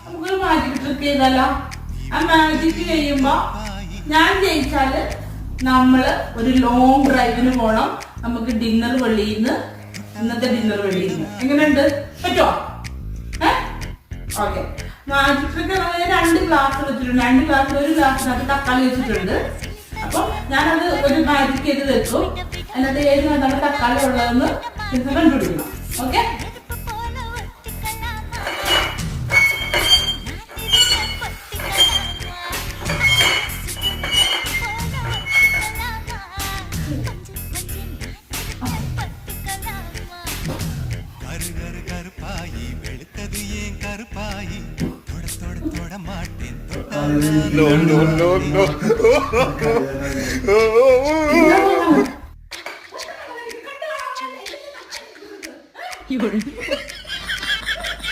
നമുക്കൊരു magic trick ചെയ്താലോ? ആ മാജിക് ചെയ്യുമ്പോ ഞാൻ ജയിച്ചാല് നമ്മള് ഒരു ലോങ് ഡ്രൈവിന് പോണം. നമുക്ക് ഡിന്നർ വെളിയിന്ന്, ഇന്നത്തെ ഡിന്നർ വെളിയിന്ന്. എങ്ങനെയുണ്ട്? പറ്റുമോ? ഓക്കെ. മാജിക് ട്രിക്ക് 2 ഗ്ലാസ് വെച്ചിട്ടുണ്ട്. 2 ഗ്ലാസ്സിൽ 1 ഗ്ലാസ്സിനകത്ത് തക്കാളി വെച്ചിട്ടുണ്ട്. അപ്പൊ ഞാനത് ഒരു മാജിക് ചെയ്ത് വെക്കും. എന്നിട്ട് ഏതിനകത്താണ് തക്കാളി ഉള്ളതെന്ന് കണ്ടുപിടിക്കണം. Okay. No, no, no, no. ഇവിടെ